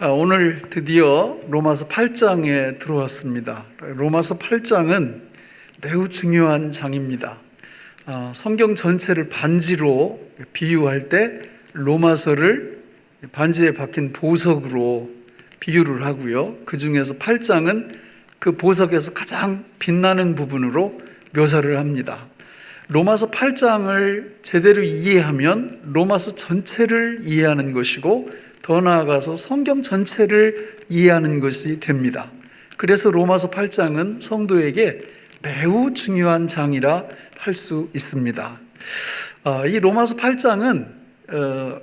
오늘 드디어 로마서 8장에 들어왔습니다. 로마서 8장은 매우 중요한 장입니다. 성경 전체를 반지로 비유할 때 로마서를 반지에 박힌 보석으로 비유를 하고요. 그 중에서 8장은 그 보석에서 가장 빛나는 부분으로 묘사를 합니다. 로마서 8장을 제대로 이해하면 로마서 전체를 이해하는 것이고 더 나아가서 성경 전체를 이해하는 것이 됩니다. 그래서 로마서 8장은 성도에게 매우 중요한 장이라 할 수 있습니다. 이 로마서 8장은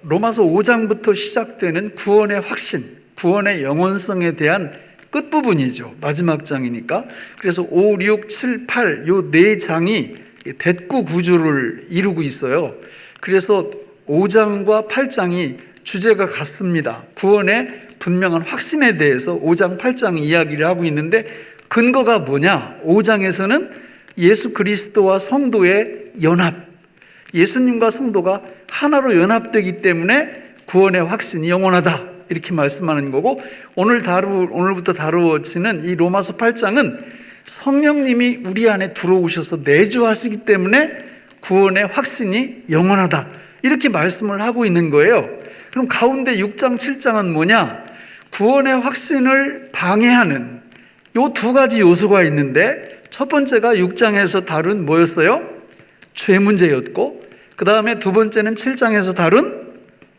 로마서 5장부터 시작되는 구원의 확신, 구원의 영원성에 대한 끝부분이죠. 마지막 장이니까. 그래서 5, 6, 7, 8 요 네 장이 대꾸 구조를 이루고 있어요. 그래서 5장과 8장이 주제가 같습니다. 구원의 분명한 확신에 대해서 5장, 8장 이야기를 하고 있는데 근거가 뭐냐? 5장에서는 예수 그리스도와 성도의 연합, 예수님과 성도가 하나로 연합되기 때문에 구원의 확신이 영원하다 이렇게 말씀하는 거고, 오늘부터 다루어지는 이 로마서 8장은 성령님이 우리 안에 들어오셔서 내주하시기 때문에 구원의 확신이 영원하다 이렇게 말씀을 하고 있는 거예요. 그럼 가운데 6장, 7장은 뭐냐? 구원의 확신을 방해하는 요 두 가지 요소가 있는데, 첫 번째가 6장에서 다룬 뭐였어요? 죄 문제였고, 그 다음에 두 번째는 7장에서 다룬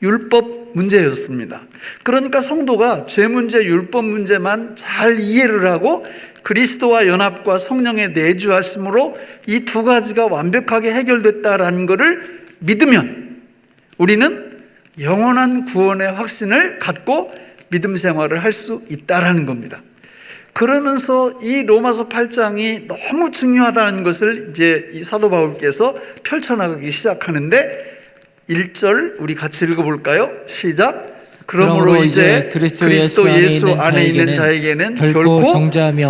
율법 문제였습니다. 그러니까 성도가 죄 문제, 율법 문제만 잘 이해를 하고 그리스도와 연합과 성령의 내주하심으로 이 두 가지가 완벽하게 해결됐다라는 것을 믿으면 우리는 영원한 구원의 확신을 갖고 믿음 생활을 할 수 있다라는 겁니다. 그러면서 이 로마서 8장이 너무 중요하다는 것을 이제 이 사도 바울께서 펼쳐나가기 시작하는데, 1절 우리 같이 읽어볼까요? 시작. 그러므로 이제 그리스도 예수 안에 있는 자에게는 결코 정죄함이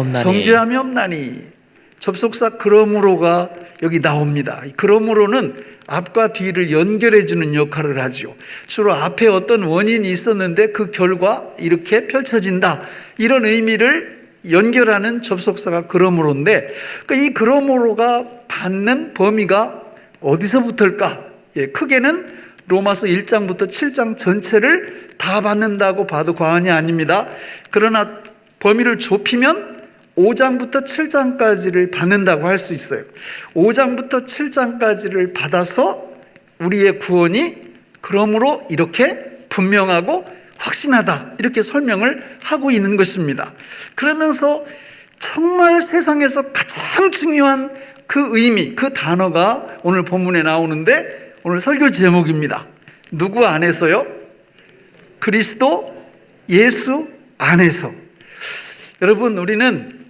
없나니. 접속사 그러므로가 여기 나옵니다. 그러므로는 앞과 뒤를 연결해 주는 역할을 하죠. 주로 앞에 어떤 원인이 있었는데 그 결과 이렇게 펼쳐진다, 이런 의미를 연결하는 접속사가 그러므로인데, 이 그러므로가 받는 범위가 어디서부터일까? 크게는 로마서 1장부터 7장 전체를 다 받는다고 봐도 과언이 아닙니다. 그러나 범위를 좁히면 5장부터 7장까지를 받는다고 할 수 있어요. 5장부터 7장까지를 받아서 우리의 구원이 그러므로 이렇게 분명하고 확신하다 이렇게 설명을 하고 있는 것입니다. 그러면서 정말 세상에서 가장 중요한 그 의미, 그 단어가 오늘 본문에 나오는데, 오늘 설교 제목입니다. 누구 안에서요? 그리스도 예수 안에서. 여러분, 우리는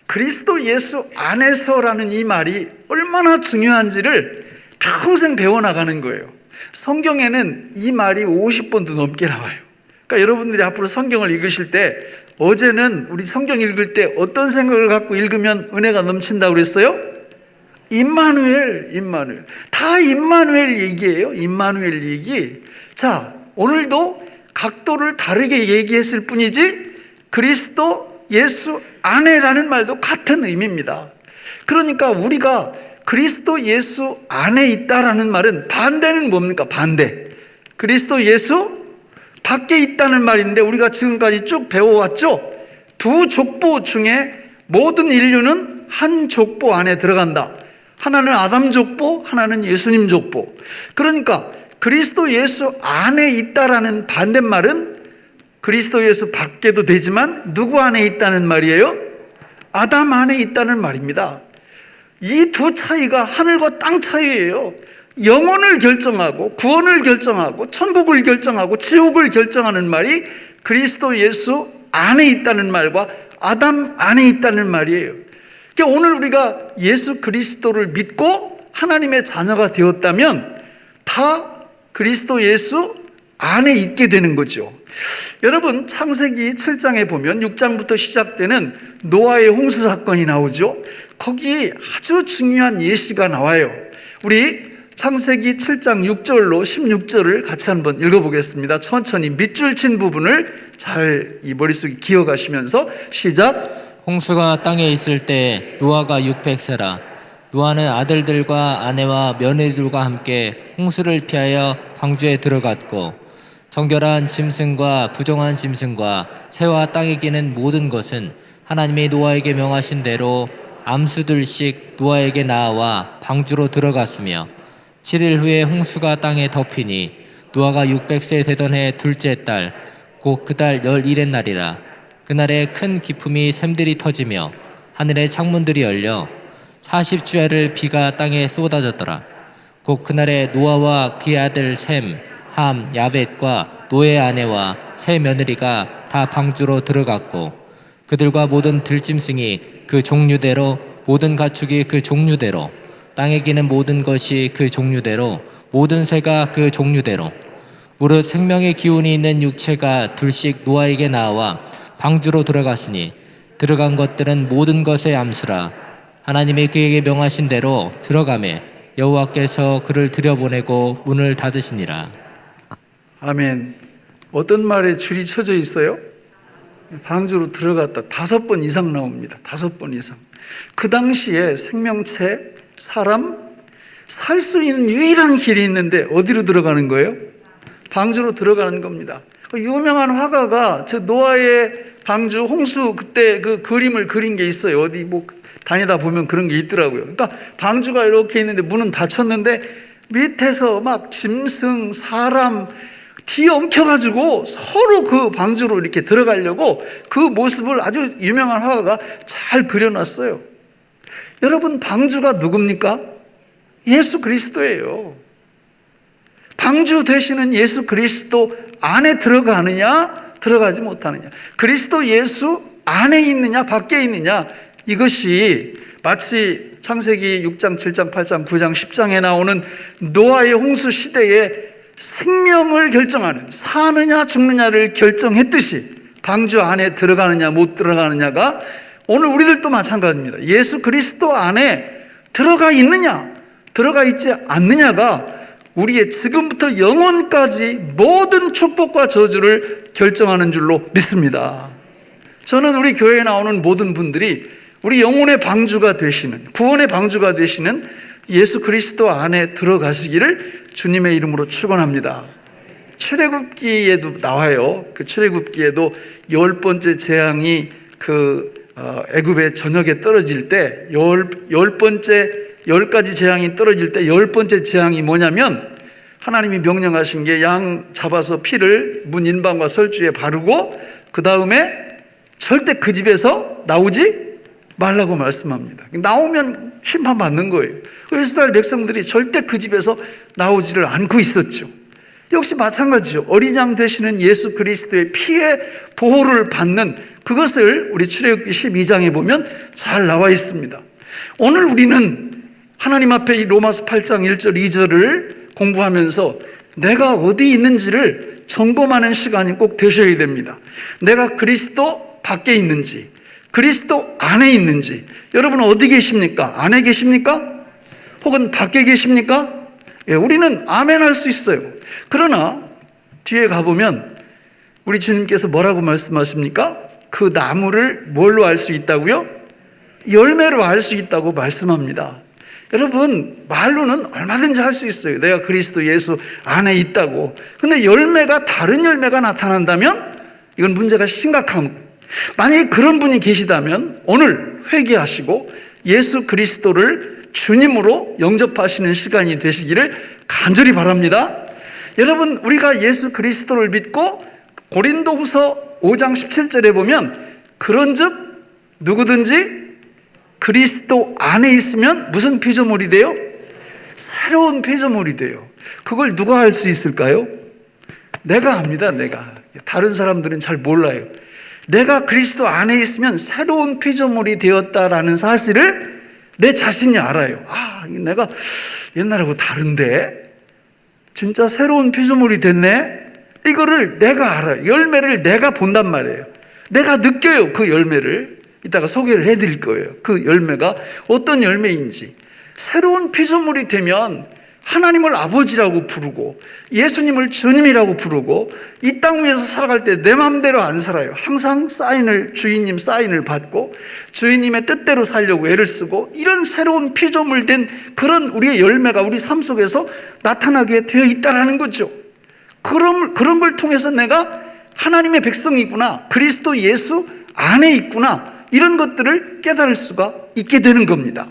그리스도 예수 안에서라는 이 말이 얼마나 중요한지를 평생 배워나가는 거예요. 성경에는 이 말이 50번도 넘게 나와요. 그러니까 여러분들이 앞으로 성경을 읽으실 때, 어제는 우리 성경 읽을 때 어떤 생각을 갖고 읽으면 은혜가 넘친다고 그랬어요? 임마누엘. 다 임마누엘 얘기예요. 임마누엘 얘기. 자, 오늘도 각도를 다르게 얘기했을 뿐이지 그리스도 예수 안에라는 말도 같은 의미입니다. 그러니까 우리가 그리스도 예수 안에 있다라는 말은 반대는 뭡니까? 반대. 그리스도 예수 밖에 있다는 말인데, 우리가 지금까지 쭉 배워왔죠? 두 족보 중에 모든 인류는 한 족보 안에 들어간다. 하나는 아담 족보, 하나는 예수님 족보. 그러니까 그리스도 예수 안에 있다라는 반대말은 그리스도 예수 밖에도 되지만 누구 안에 있다는 말이에요? 아담 안에 있다는 말입니다. 이 두 차이가 하늘과 땅 차이예요. 영혼을 결정하고 구원을 결정하고 천국을 결정하고 지옥을 결정하는 말이 그리스도 예수 안에 있다는 말과 아담 안에 있다는 말이에요. 그러니까 오늘 우리가 예수 그리스도를 믿고 하나님의 자녀가 되었다면 다 그리스도 예수 안에 있게 되는 거죠. 여러분, 창세기 7장에 보면 6장부터 시작되는 노아의 홍수 사건이 나오죠. 거기 아주 중요한 예시가 나와요. 우리 창세기 7장 6절로 16절을 같이 한번 읽어보겠습니다. 천천히 밑줄 친 부분을 잘 이 머릿속에 기억하시면서 시작. 홍수가 땅에 있을 때 노아가 600세라. 노아는 아들들과 아내와 며느리들과 함께 홍수를 피하여 방주에 들어갔고, 정결한 짐승과 부정한 짐승과 새와 땅에 기는 모든 것은 하나님이 노아에게 명하신 대로 암수들씩 노아에게 나와 방주로 들어갔으며, 7일 후에 홍수가 땅에 덮이니 노아가 600세 되던 해 둘째 달 곧 그 달 11의 날이라. 그날에 큰 기품이 샘들이 터지며 하늘의 창문들이 열려 40주야를 비가 땅에 쏟아졌더라. 곧 그날에 노아와 그의 아들 셈, 함, 야벳과 노의 아내와 세 며느리가 다 방주로 들어갔고, 그들과 모든 들짐승이 그 종류대로, 모든 가축이 그 종류대로, 땅에 기는 모든 것이 그 종류대로, 모든 새가 그 종류대로, 무릇 생명의 기운이 있는 육체가 둘씩 노아에게 나와 방주로 들어갔으니 들어간 것들은 모든 것의 암수라. 하나님이 그에게 명하신 대로 들어가매 여호와께서 그를 들여보내고 문을 닫으시니라. 아멘. 어떤 말에 줄이 쳐져 있어요? 방주로 들어갔다. 5번 이상 나옵니다. 5번 이상. 그 당시에 생명체, 사람, 살 수 있는 유일한 길이 있는데 어디로 들어가는 거예요? 방주로 들어가는 겁니다. 유명한 화가가 저 노아의 방주 홍수 그때 그 그림을 그린 게 있어요. 어디 뭐 다니다 보면 그런 게 있더라고요. 그러니까 방주가 이렇게 있는데 문은 닫혔는데 밑에서 막 짐승, 사람 뒤엉켜가지고 서로 그 방주로 이렇게 들어가려고 그 모습을 아주 유명한 화가가 잘 그려놨어요. 여러분, 방주가 누굽니까? 예수 그리스도예요. 방주 되시는 예수 그리스도 안에 들어가느냐, 들어가지 못하느냐. 그리스도 예수 안에 있느냐, 밖에 있느냐. 이것이 마치 창세기 6장, 7장, 8장, 9장, 10장에 나오는 노아의 홍수 시대에 생명을 결정하는, 사느냐 죽느냐를 결정했듯이 방주 안에 들어가느냐 못 들어가느냐가 오늘 우리들도 마찬가지입니다. 예수 그리스도 안에 들어가 있느냐 들어가 있지 않느냐가 우리의 지금부터 영원까지 모든 축복과 저주를 결정하는 줄로 믿습니다. 저는 우리 교회에 나오는 모든 분들이 우리 영혼의 방주가 되시는, 구원의 방주가 되시는 예수 그리스도 안에 들어가시기를 주님의 이름으로 축원합니다. 출애굽기에도 나와요. 그 출애굽기에도 10번째 재앙이 애굽의 전역에 떨어질 때 10가지 재앙이 떨어질 때 10번째 재앙이 뭐냐면 하나님이 명령하신 게 양 잡아서 피를 문 인방과 설주에 바르고 그 다음에 절대 그 집에서 나오지 말라고 말씀합니다. 나오면 심판받는 거예요. 이스라엘 백성들이 절대 그 집에서 나오지를 않고 있었죠. 역시 마찬가지죠. 어린 양 되시는 예수 그리스도의 피의 보호를 받는 그것을 우리 출애굽기 12장에 보면 잘 나와 있습니다. 오늘 우리는 하나님 앞에 이 로마서 8장 1절 2절을 공부하면서 내가 어디 있는지를 점검하는 시간이 꼭 되셔야 됩니다. 내가 그리스도 밖에 있는지 그리스도 안에 있는지. 여러분 어디 계십니까? 안에 계십니까? 혹은 밖에 계십니까? 예, 우리는 아멘 할 수 있어요. 그러나 뒤에 가보면 우리 주님께서 뭐라고 말씀하십니까? 그 나무를 뭘로 알 수 있다고요? 열매로 알 수 있다고 말씀합니다. 여러분, 말로는 얼마든지 할 수 있어요. 내가 그리스도 예수 안에 있다고. 근데 열매가 다른 열매가 나타난다면 이건 문제가 심각합니다. 만약에 그런 분이 계시다면 오늘 회개하시고 예수 그리스도를 주님으로 영접하시는 시간이 되시기를 간절히 바랍니다. 여러분, 우리가 예수 그리스도를 믿고 고린도후서 5장 17절에 보면 그런즉 누구든지 그리스도 안에 있으면 무슨 피조물이 돼요? 새로운 피조물이 돼요. 그걸 누가 할 수 있을까요? 내가 합니다. 내가. 다른 사람들은 잘 몰라요. 내가 그리스도 안에 있으면 새로운 피조물이 되었다라는 사실을 내 자신이 알아요. 내가 옛날하고 다른데 진짜 새로운 피조물이 됐네. 이거를 내가 알아요. 열매를 내가 본단 말이에요. 내가 느껴요. 그 열매를. 이따가 소개를 해드릴 거예요. 그 열매가 어떤 열매인지. 새로운 피조물이 되면 하나님을 아버지라고 부르고 예수님을 주님이라고 부르고 이 땅 위에서 살아갈 때 내 마음대로 안 살아요. 항상 주인님 사인을 받고 주인님의 뜻대로 살려고 애를 쓰고 이런 새로운 피조물 된 그런 우리의 열매가 우리 삶 속에서 나타나게 되어 있다라는 거죠. 그런 걸 통해서 내가 하나님의 백성이구나, 그리스도 예수 안에 있구나, 이런 것들을 깨달을 수가 있게 되는 겁니다.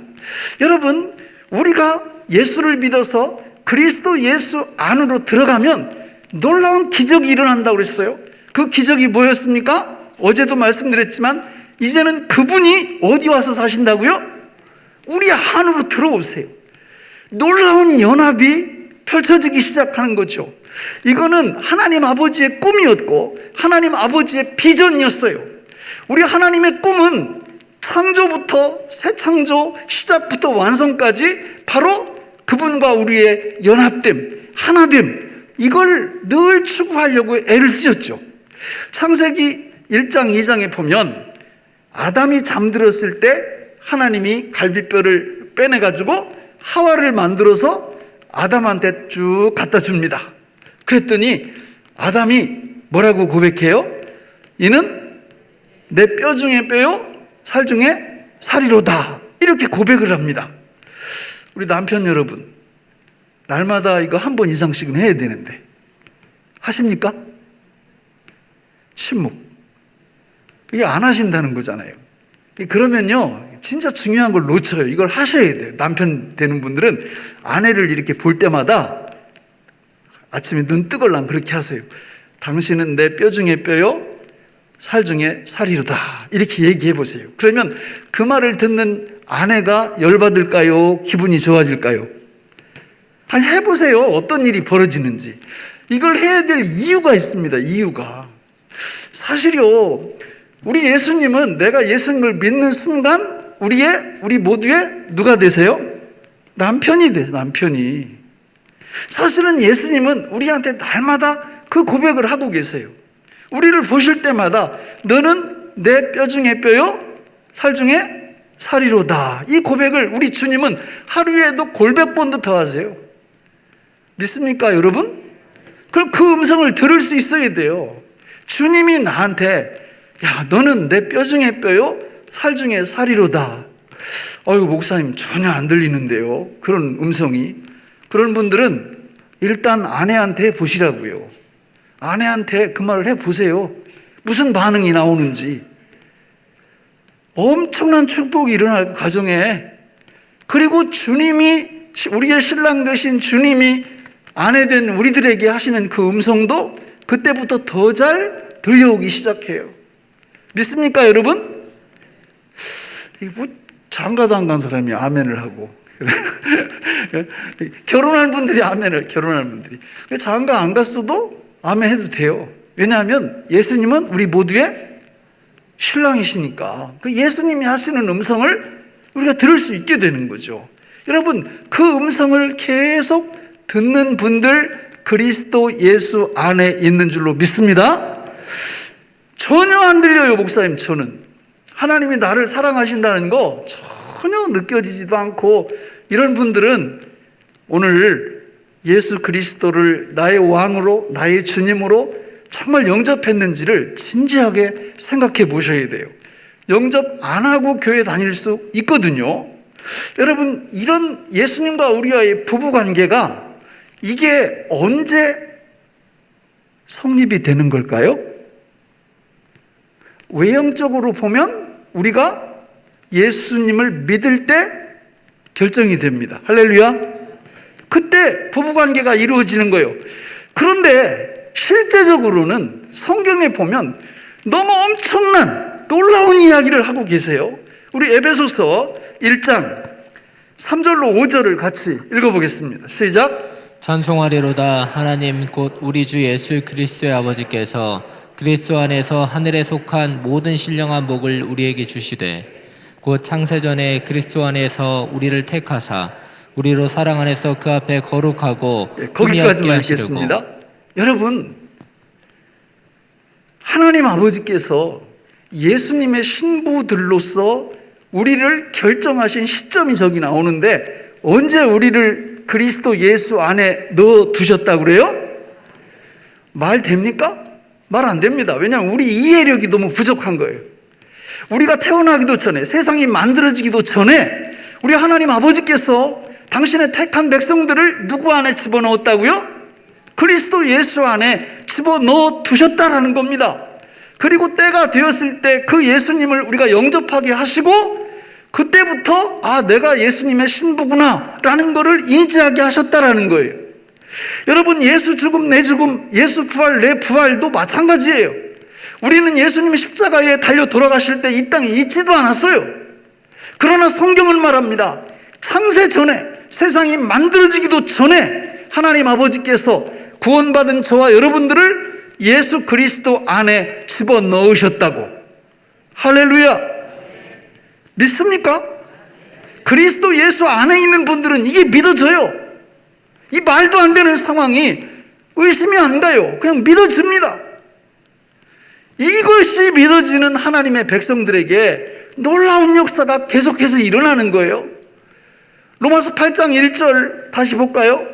여러분, 우리가 예수를 믿어서 그리스도 예수 안으로 들어가면 놀라운 기적이 일어난다고 그랬어요. 그 기적이 뭐였습니까? 어제도 말씀드렸지만 이제는 그분이 어디 와서 사신다고요? 우리 안으로 들어오세요. 놀라운 연합이 펼쳐지기 시작하는 거죠. 이거는 하나님 아버지의 꿈이었고 하나님 아버지의 비전이었어요. 우리 하나님의 꿈은 창조부터 새 창조, 시작부터 완성까지 바로 그분과 우리의 연합됨, 하나됨, 이걸 늘 추구하려고 애를 쓰셨죠. 창세기 1장, 2장에 보면 아담이 잠들었을 때 하나님이 갈비뼈를 빼내가지고 하와를 만들어서 아담한테 쭉 갖다 줍니다. 그랬더니 아담이 뭐라고 고백해요? 이는 내 뼈 중에 뼈요, 살 중에 살이로다. 이렇게 고백을 합니다. 우리 남편 여러분, 날마다 이거 한 번 이상씩은 해야 되는데 하십니까? 침묵. 이게 안 하신다는 거잖아요. 그러면요, 진짜 중요한 걸 놓쳐요. 이걸 하셔야 돼요. 남편 되는 분들은 아내를 이렇게 볼 때마다 아침에 눈 뜨걸랑 그렇게 하세요. 당신은 내 뼈 중에 뼈요, 살 중에 살이로다. 이렇게 얘기해 보세요. 그러면 그 말을 듣는 아내가 열받을까요? 기분이 좋아질까요? 아니, 해보세요. 어떤 일이 벌어지는지. 이걸 해야 될 이유가 있습니다. 이유가. 사실요, 우리 예수님은 내가 예수님을 믿는 순간 우리 모두의 누가 되세요? 남편이 되세요. 남편이. 사실은 예수님은 우리한테 날마다 그 고백을 하고 계세요. 우리를 보실 때마다 너는 내 뼈 중에 뼈요, 살 중에 살이로다. 이 고백을 우리 주님은 하루에도 골백 번도 더 하세요. 믿습니까, 여러분? 그럼 그 음성을 들을 수 있어야 돼요. 주님이 나한테 야, 너는 내 뼈 중에 뼈요, 살 중에 살이로다. 어이구, 목사님 전혀 안 들리는데요. 그런 음성이. 그런 분들은 일단 아내한테 보시라고요. 아내한테 그 말을 해보세요. 무슨 반응이 나오는지. 엄청난 축복이 일어날 가정에. 그리고 주님이, 우리의 신랑 되신 주님이 아내 된 우리들에게 하시는 그 음성도 그때부터 더 잘 들려오기 시작해요. 믿습니까, 여러분? 뭐 장가도 안 간 사람이 아멘을 하고 결혼한 분들이 결혼한 분들이 장가 안 갔어도 아멘 해도 돼요. 왜냐하면 예수님은 우리 모두의 신랑이시니까 그 예수님이 하시는 음성을 우리가 들을 수 있게 되는 거죠. 여러분, 그 음성을 계속 듣는 분들 그리스도 예수 안에 있는 줄로 믿습니다. 전혀 안 들려요, 목사님. 저는 하나님이 나를 사랑하신다는 거 전혀 느껴지지도 않고, 이런 분들은 오늘 예수 그리스도를 나의 왕으로, 나의 주님으로 정말 영접했는지를 진지하게 생각해 보셔야 돼요. 영접 안 하고 교회 다닐 수 있거든요. 여러분, 이런 예수님과 우리와의 부부관계가 이게 언제 성립이 되는 걸까요? 외형적으로 보면 우리가 예수님을 믿을 때 결정이 됩니다. 할렐루야. 그때 부부관계가 이루어지는 거예요. 그런데 실제적으로는 성경에 보면 너무 엄청난 놀라운 이야기를 하고 계세요. 우리 에베소서 1장 3절로 5절을 같이 읽어보겠습니다. 시작. 찬송하리로다. 하나님 곧 우리 주 예수 그리스도의 아버지께서 그리스도 안에서 하늘에 속한 모든 신령한 복을 우리에게 주시되 곧 창세전에 그리스도 안에서 우리를 택하사 우리로 사랑 안에서 그 앞에 거룩하고 거기까지만 읽겠습니다. 여러분, 하나님 아버지께서 예수님의 신부들로서 우리를 결정하신 시점이 저기 나오는데, 언제 우리를 그리스도 예수 안에 넣어 두셨다고 그래요? 말 됩니까? 말 안 됩니다. 왜냐하면 우리 이해력이 너무 부족한 거예요. 우리가 태어나기도 전에, 세상이 만들어지기도 전에 우리 하나님 아버지께서 당신의 택한 백성들을 누구 안에 집어넣었다고요? 그리스도 예수 안에 집어넣어 두셨다라는 겁니다. 그리고 때가 되었을 때 그 예수님을 우리가 영접하게 하시고 그때부터 내가 예수님의 신부구나 라는 것을 인지하게 하셨다라는 거예요. 여러분, 예수 죽음 내 죽음, 예수 부활 내 부활도 마찬가지예요. 우리는 예수님이 십자가에 달려 돌아가실 때 이 땅에 있지도 않았어요. 그러나 성경은 말합니다. 창세 전에, 세상이 만들어지기도 전에 하나님 아버지께서 구원받은 저와 여러분들을 예수 그리스도 안에 집어넣으셨다고. 할렐루야. 믿습니까? 그리스도 예수 안에 있는 분들은 이게 믿어져요. 이 말도 안 되는 상황이 의심이 안 가요. 그냥 믿어집니다. 이것이 믿어지는 하나님의 백성들에게 놀라운 역사가 계속해서 일어나는 거예요. 로마서 8장 1절 다시 볼까요?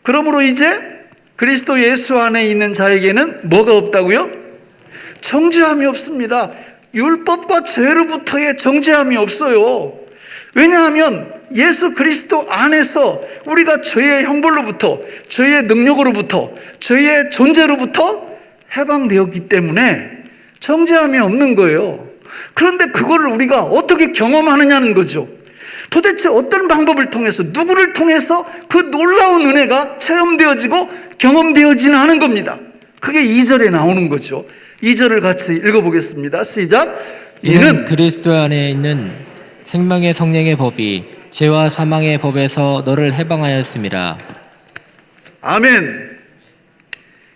그러므로 이제 그리스도 예수 안에 있는 자에게는 뭐가 없다고요? 정죄함이 없습니다. 율법과 죄로부터의 정죄함이 없어요. 왜냐하면 예수 그리스도 안에서 우리가 죄의 형벌로부터, 죄의 능력으로부터, 죄의 존재로부터 해방되었기 때문에 정죄함이 없는 거예요. 그런데 그거를 우리가 어떻게 경험하느냐는 거죠. 도대체 어떤 방법을 통해서, 누구를 통해서 그 놀라운 은혜가 체험되어지고 경험되어지는 하는 겁니다. 그게 2절에 나오는 거죠. 2절을 같이 읽어보겠습니다. 시작. 이는 그리스도 안에 있는 생명의 성령의 법이 죄와 사망의 법에서 너를 해방하였습니다. 아멘.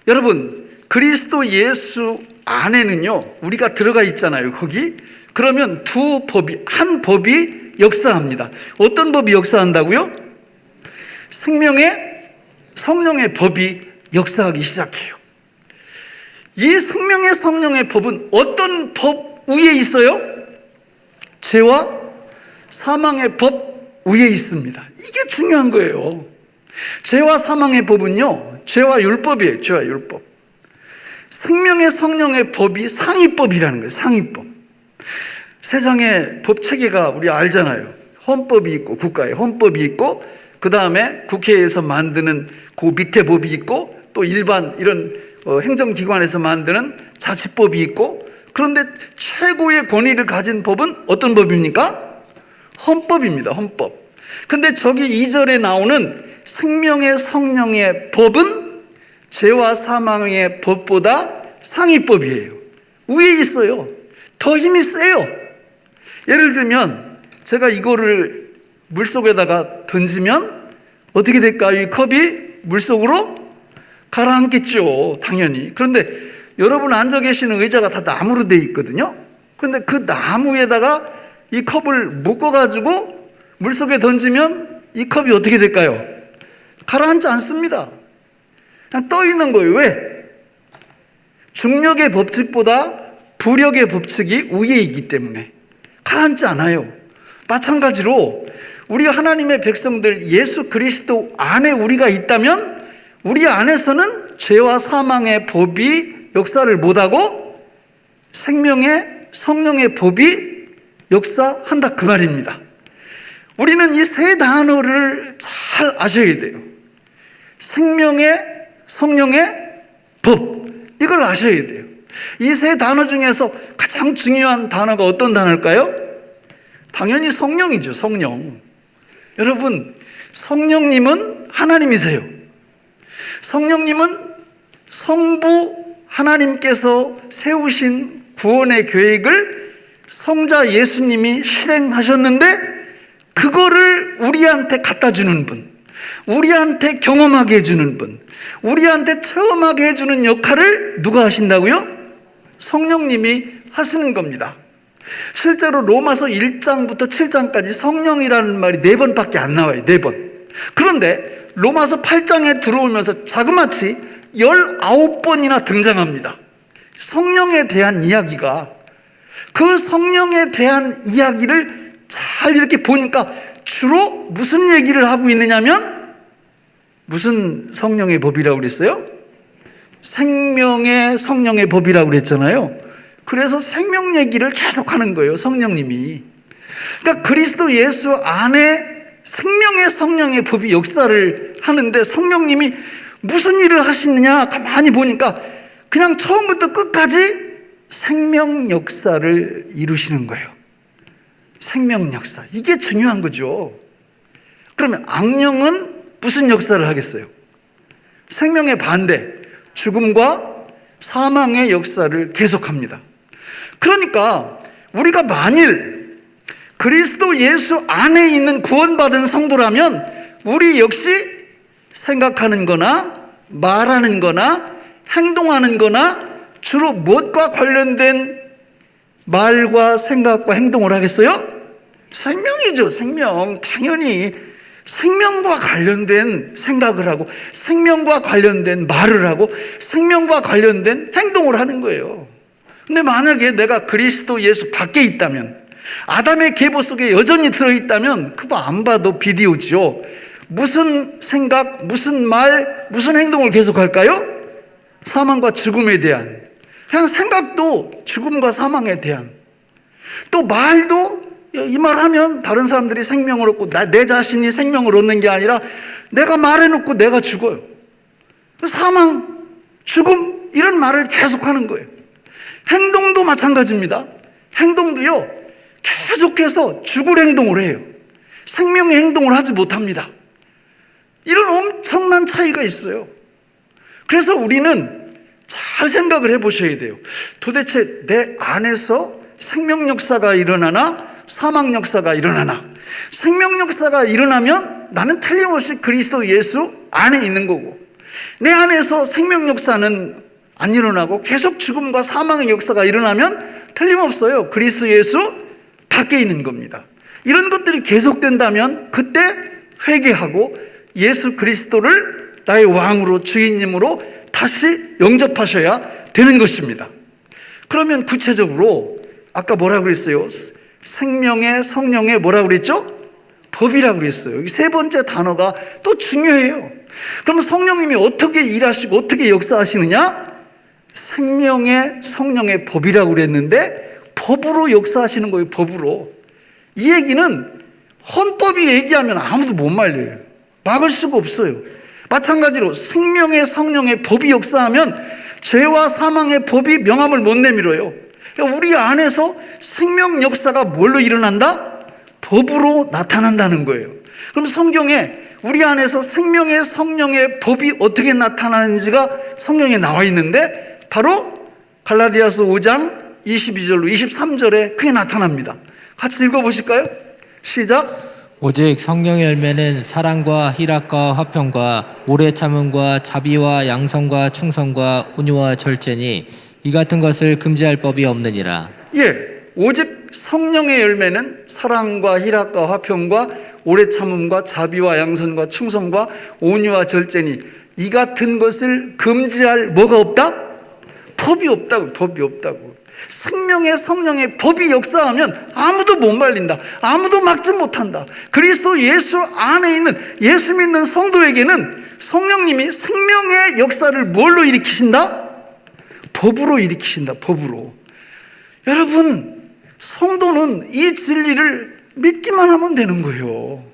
여러분, 그리스도 예수 안에는요, 우리가 들어가 있잖아요, 거기. 그러면 두 법이, 한 법이 역사합니다. 어떤 법이 역사한다고요? 생명의 성령의 법이 역사하기 시작해요. 이 생명의 성령의 법은 어떤 법 위에 있어요? 죄와 사망의 법 위에 있습니다. 이게 중요한 거예요. 죄와 사망의 법은요, 죄와 율법이에요. 죄와 율법. 생명의 성령의 법이 상위법이라는 거예요. 상위법. 세상의 법 체계가 우리 알잖아요. 헌법이 있고, 국가에 헌법이 있고, 그 다음에 국회에서 만드는 그 밑에 법이 있고, 또 일반 이런 행정기관에서 만드는 자치법이 있고, 그런데 최고의 권위를 가진 법은 어떤 법입니까? 헌법입니다. 헌법. 근데 저기 2절에 나오는 생명의 성령의 법은 죄와 사망의 법보다 상위법이에요. 위에 있어요. 더 힘이 세요. 예를 들면 제가 이거를 물속에다가 던지면 어떻게 될까요? 이 컵이 물속으로 가라앉겠죠. 당연히. 그런데 여러분 앉아 계시는 의자가 다 나무로 되어 있거든요. 그런데 그 나무에다가 이 컵을 묶어가지고 물속에 던지면 이 컵이 어떻게 될까요? 가라앉지 않습니다. 그냥 떠 있는 거예요. 왜? 중력의 법칙보다 부력의 법칙이 위에 있기 때문에 가라앉지 않아요. 마찬가지로 우리 하나님의 백성들 예수 그리스도 안에 우리가 있다면 우리 안에서는 죄와 사망의 법이 역사를 못하고 생명의 성령의 법이 역사한다 그 말입니다. 우리는 이 세 단어를 잘 아셔야 돼요. 생명의 성령의 법, 이걸 아셔야 돼요. 이 세 단어 중에서 가장 중요한 단어가 어떤 단어일까요? 당연히 성령이죠. 성령. 여러분, 성령님은 하나님이세요. 성령님은 성부 하나님께서 세우신 구원의 계획을 성자 예수님이 실행하셨는데 그거를 우리한테 갖다 주는 분, 우리한테 경험하게 해주는 분, 우리한테 체험하게 해주는 역할을 누가 하신다고요? 성령님이 하시는 겁니다. 실제로 로마서 1장부터 7장까지 성령이라는 말이 4번밖에 안 나와요. 4번. 그런데 로마서 8장에 들어오면서 자그마치 19번이나 등장합니다. 성령에 대한 이야기가. 그 성령에 대한 이야기를 잘 이렇게 보니까 주로 무슨 얘기를 하고 있느냐면 무슨 성령의 법이라고 그랬어요? 생명의 성령의 법이라고 그랬잖아요. 그래서 생명 얘기를 계속 하는 거예요, 성령님이. 그러니까 그리스도 예수 안에 생명의 성령의 법이 역사를 하는데 성령님이 무슨 일을 하시느냐 가만히 보니까 그냥 처음부터 끝까지 생명 역사를 이루시는 거예요. 생명 역사. 이게 중요한 거죠. 그러면 악령은 무슨 역사를 하겠어요? 생명의 반대, 죽음과 사망의 역사를 계속합니다. 그러니까 우리가 만일 그리스도 예수 안에 있는 구원받은 성도라면 우리 역시 생각하는 거나 말하는 거나 행동하는 거나 주로 무엇과 관련된 말과 생각과 행동을 하겠어요? 생명이죠, 생명. 당연히 생명과 관련된 생각을 하고 생명과 관련된 말을 하고 생명과 관련된 행동을 하는 거예요. 근데 만약에 내가 그리스도 예수 밖에 있다면, 아담의 계보 속에 여전히 들어있다면 그거 안 봐도 비디오죠. 무슨 생각, 무슨 말, 무슨 행동을 계속할까요? 사망과 죽음에 대한, 그냥 생각도 죽음과 사망에 대한, 또 말도 이 말하면 다른 사람들이 생명을 얻고 내 자신이 생명을 얻는 게 아니라 내가 말해놓고 내가 죽어요. 사망, 죽음 이런 말을 계속하는 거예요. 행동도 마찬가지입니다. 행동도요 계속해서 죽을 행동을 해요. 생명의 행동을 하지 못합니다. 이런 엄청난 차이가 있어요. 그래서 우리는 잘 생각을 해보셔야 돼요. 도대체 내 안에서 생명 역사가 일어나나 사망 역사가 일어나나. 생명 역사가 일어나면 나는 틀림없이 그리스도 예수 안에 있는 거고, 내 안에서 생명 역사는 안 일어나고 계속 죽음과 사망의 역사가 일어나면 틀림없어요, 그리스도 예수 밖에 있는 겁니다. 이런 것들이 계속된다면 그때 회개하고 예수 그리스도를 나의 왕으로 주인님으로 다시 영접하셔야 되는 것입니다. 그러면 구체적으로 아까 뭐라고 그랬어요? 생명의 성령의 뭐라고 그랬죠? 법이라고 그랬어요. 여기 세 번째 단어가 또 중요해요. 그럼 성령님이 어떻게 일하시고 어떻게 역사하시느냐? 생명의 성령의 법이라고 그랬는데 법으로 역사하시는 거예요. 법으로. 이 얘기는 헌법이 얘기하면 아무도 못 말려요. 막을 수가 없어요. 마찬가지로 생명의 성령의 법이 역사하면 죄와 사망의 법이 명함을 못 내밀어요. 그러니까 우리 안에서 생명 역사가 뭘로 일어난다? 법으로 나타난다는 거예요. 그럼 성경에 우리 안에서 생명의 성령의 법이 어떻게 나타나는지가 성경에 나와 있는데 바로 갈라디아서 5장 22절로 23절에 그게 나타납니다. 같이 읽어보실까요? 시작. 오직 성령의 열매는 사랑과 희락과 화평과 오래 참음과 자비와 양성과 충성과 온유와 절제니 이 같은 것을 금지할 법이 없느니라. 예, 오직 성령의 열매는 사랑과 희락과 화평과 오래 참음과 자비와 양선과 충성과 온유와 절제니 이 같은 것을 금지할 뭐가 없다? 법이 없다고. 법이 없다고. 생명의 성령의 법이 역사하면 아무도 못 말린다. 아무도 막지 못한다. 그리스도 예수 안에 있는 예수 믿는 성도에게는 성령님이 생명의 역사를 뭘로 일으키신다? 법으로 일으키신다. 법으로. 여러분, 성도는 이 진리를 믿기만 하면 되는 거예요.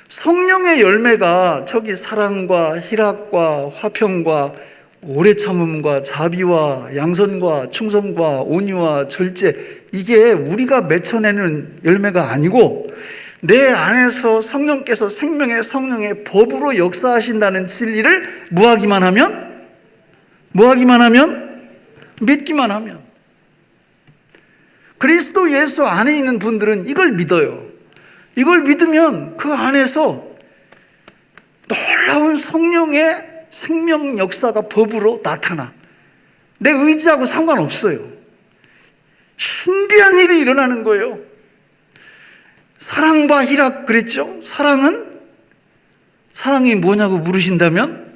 성령의 열매가 저기 사랑과 희락과 화평과 오래 참음과 자비와 양선과 충성과 온유와 절제, 이게 우리가 맺혀내는 열매가 아니고 내 안에서 성령께서 생명의 성령의 법으로 역사하신다는 진리를 뭐하기만 하면? 믿기만 하면. 그리스도 예수 안에 있는 분들은 이걸 믿어요. 이걸 믿으면 그 안에서 놀라운 성령의 생명 역사가 법으로 나타나. 내 의지하고 상관없어요. 신비한 일이 일어나는 거예요. 사랑과 희락 그랬죠? 사랑이 뭐냐고 물으신다면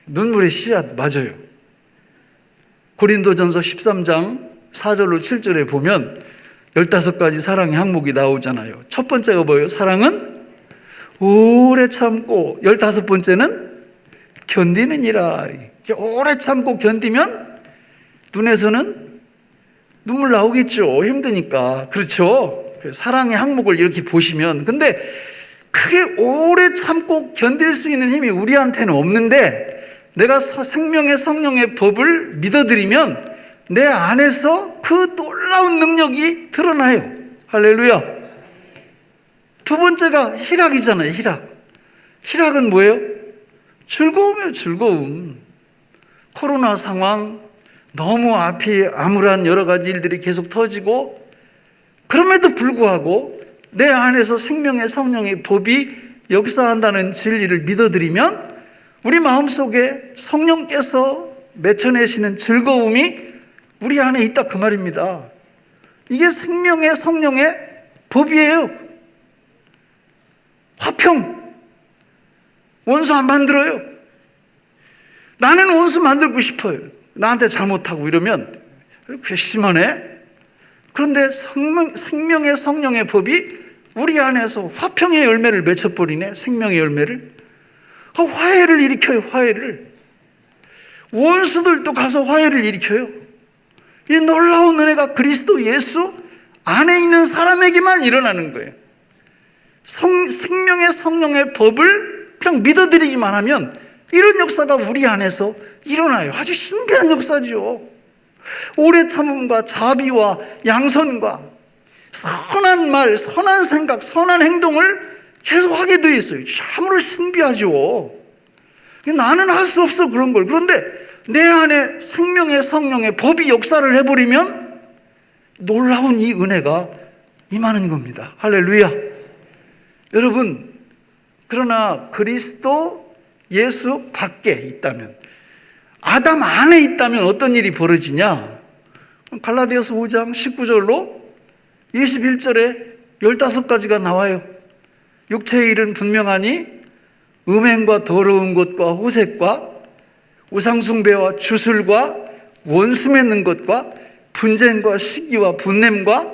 눈물의 씨앗 맞아요. 고린도전서 13장 4절로 7절에 보면 15가지 사랑의 항목이 나오잖아요. 첫 번째가 뭐예요? 사랑은 오래 참고, 15번째는 견디느니라. 오래 참고 견디면 눈에서는 눈물 나오겠죠. 힘드니까. 그렇죠? 사랑의 항목을 이렇게 보시면. 근데 그게 오래 참고 견딜 수 있는 힘이 우리한테는 없는데, 내가 생명의 성령의 법을 믿어드리면 내 안에서 그 놀라운 능력이 드러나요. 할렐루야. 두 번째가 희락이잖아요. 희락은 뭐예요? 즐거움이에요. 즐거움. 코로나 상황, 너무 앞이 암울한 여러 가지 일들이 계속 터지고, 그럼에도 불구하고 내 안에서 생명의 성령의 법이 역사한다는 진리를 믿어드리면 우리 마음속에 성령께서 맺혀내시는 즐거움이 우리 안에 있다, 그 말입니다. 이게 생명의 성령의 법이에요. 화평. 원수 안 만들어요. 나는 원수 만들고 싶어요. 나한테 잘못하고 이러면 괘씸하네. 그런데 생명의 성령의 법이 우리 안에서 화평의 열매를 맺혀버리네. 생명의 열매를. 화해를 일으켜요. 화해를. 원수들도 가서 화해를 일으켜요. 이 놀라운 은혜가 그리스도 예수 안에 있는 사람에게만 일어나는 거예요. 생명의 성령의 법을 그냥 믿어드리기만 하면 이런 역사가 우리 안에서 일어나요. 아주 신비한 역사죠. 오래 참음과 자비와 양선과 선한 말, 선한 생각, 선한 행동을 계속 하게 되어 있어요. 참으로 신비하죠. 나는 할 수 없어, 그런 걸. 그런데 내 안에 생명의 성령의 법이 역사를 해버리면 놀라운 이 은혜가 임하는 겁니다. 할렐루야. 여러분, 그러나 그리스도 예수 밖에 있다면, 아담 안에 있다면 어떤 일이 벌어지냐? 갈라디아서 5장 19절로 21절에 15가지가 나와요. 육체의 일은 분명하니 음행과 더러운 것과 호색과 우상숭배와 주술과 원수 맺는 것과 분쟁과 시기와 분냄과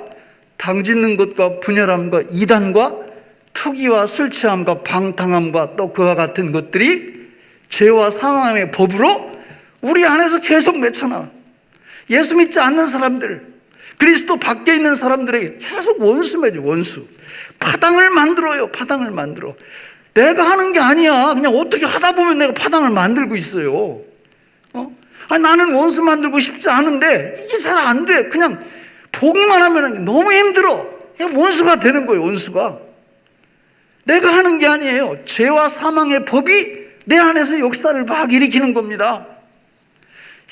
당짓는 것과 분열함과 이단과 투기와 술 취함과 방탕함과 또 그와 같은 것들이 죄와 사망의 법으로 우리 안에서 계속 맺혀나. 예수 믿지 않는 사람들, 그리스도 밖에 있는 사람들에게 계속 원수 맺어. 원수. 파당을 만들어요. 파당을 만들어. 내가 하는 게 아니야. 그냥 어떻게 하다 보면 내가 파당을 만들고 있어요. 나는 원수 만들고 싶지 않은데 이게 잘 안 돼. 그냥 보기만 하면 너무 힘들어. 그냥 원수가 되는 거예요. 원수가. 내가 하는 게 아니에요. 죄와 사망의 법이 내 안에서 역사를 막 일으키는 겁니다.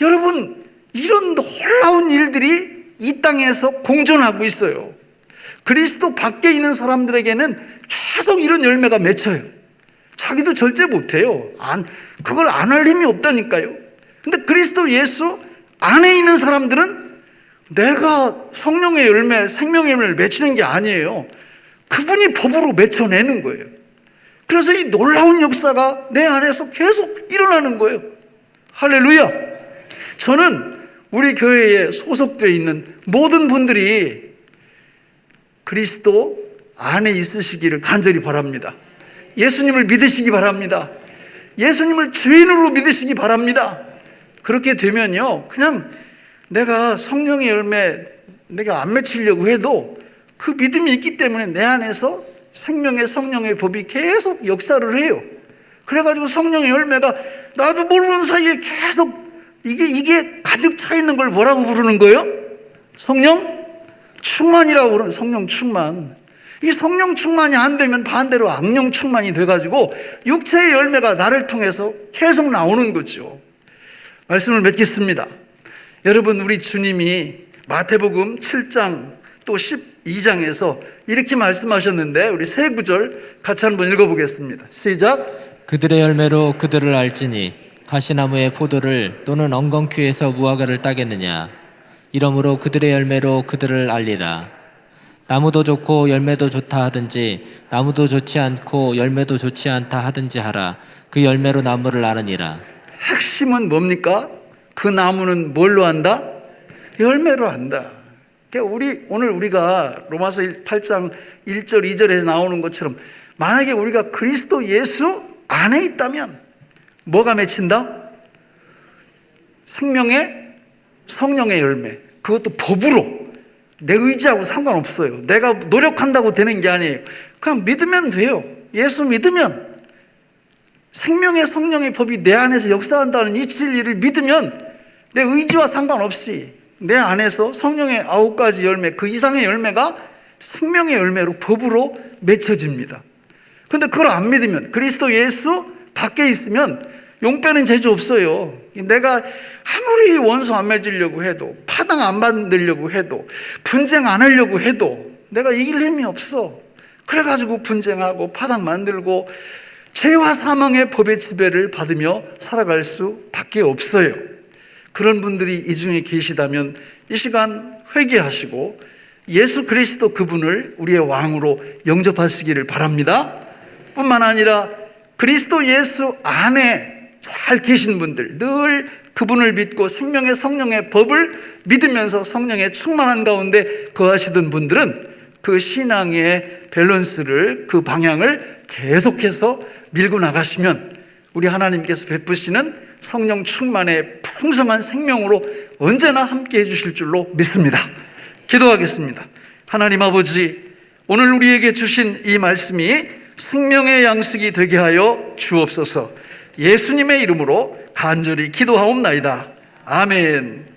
여러분, 이런 놀라운 일들이 이 땅에서 공존하고 있어요. 그리스도 밖에 있는 사람들에게는 계속 이런 열매가 맺혀요. 자기도 절제 못해요. 그걸 안 할 힘이 없다니까요. 근데 그리스도 예수 안에 있는 사람들은 내가 성령의 열매, 생명의 열매를 맺히는 게 아니에요. 그분이 법으로 맺혀내는 거예요. 그래서 이 놀라운 역사가 내 안에서 계속 일어나는 거예요. 할렐루야. 저는 우리 교회에 소속되어 있는 모든 분들이 그리스도 안에 있으시기를 간절히 바랍니다. 예수님을 믿으시기 바랍니다. 예수님을 주인으로 믿으시기 바랍니다. 그렇게 되면요, 그냥 내가 성령의 열매 내가 안 맺히려고 해도 그 믿음이 있기 때문에 내 안에서 생명의 성령의 법이 계속 역사를 해요. 그래가지고 성령의 열매가 나도 모르는 사이에 계속 이게 가득 차 있는 걸 뭐라고 부르는 거예요? 성령 충만이라고 부르는, 성령 충만. 이 성령 충만이 안 되면 반대로 악령 충만이 돼가지고 육체의 열매가 나를 통해서 계속 나오는 거죠. 말씀을 맺겠습니다. 여러분, 우리 주님이 마태복음 7장 또 12장에서 이렇게 말씀하셨는데 우리 세 구절 같이 한번 읽어보겠습니다. 시작. 그들의 열매로 그들을 알지니 가시나무의 포도를 또는 엉겅퀴에서 무화과를 따겠느냐. 이러므로 그들의 열매로 그들을 알리라. 나무도 좋고 열매도 좋다 하든지 나무도 좋지 않고 열매도 좋지 않다 하든지 하라. 그 열매로 나무를 아느니라. 핵심은 뭡니까? 그 나무는 뭘로 안다? 열매로 안다. 그러니까 오늘 우리가 로마서 8장 1절 2절에서 나오는 것처럼 만약에 우리가 그리스도 예수 안에 있다면 뭐가 맺힌다? 생명의 성령의 열매. 그것도 법으로. 내 의지하고 상관없어요. 내가 노력한다고 되는 게 아니에요. 그냥 믿으면 돼요. 예수 믿으면 생명의 성령의 법이 내 안에서 역사한다는 이 진리를 믿으면 내 의지와 상관없이 내 안에서 성령의 9가지 열매, 그 이상의 열매가 생명의 열매로 법으로 맺혀집니다. 그런데 그걸 안 믿으면, 그리스도 예수 밖에 있으면 용 빼는 재주 없어요. 내가 아무리 원수 안 맺으려고 해도, 파당 안 받으려고 해도, 분쟁 안 하려고 해도 내가 이길 힘이 없어. 그래가지고 분쟁하고 파당 만들고 죄와 사망의 법의 지배를 받으며 살아갈 수밖에 없어요. 그런 분들이 이 중에 계시다면 이 시간 회개하시고 예수 그리스도 그분을 우리의 왕으로 영접하시기를 바랍니다. 뿐만 아니라 그리스도 예수 안에 잘 계신 분들, 늘 그분을 믿고 생명의 성령의 법을 믿으면서 성령의 충만한 가운데 거하시던 분들은 그 신앙의 밸런스를, 그 방향을 계속해서 밀고 나가시면 우리 하나님께서 베푸시는 성령 충만의 풍성한 생명으로 언제나 함께 해주실 줄로 믿습니다. 기도하겠습니다. 하나님 아버지, 오늘 우리에게 주신 이 말씀이 생명의 양식이 되게 하여 주옵소서. 예수님의 이름으로 간절히 기도하옵나이다. 아멘.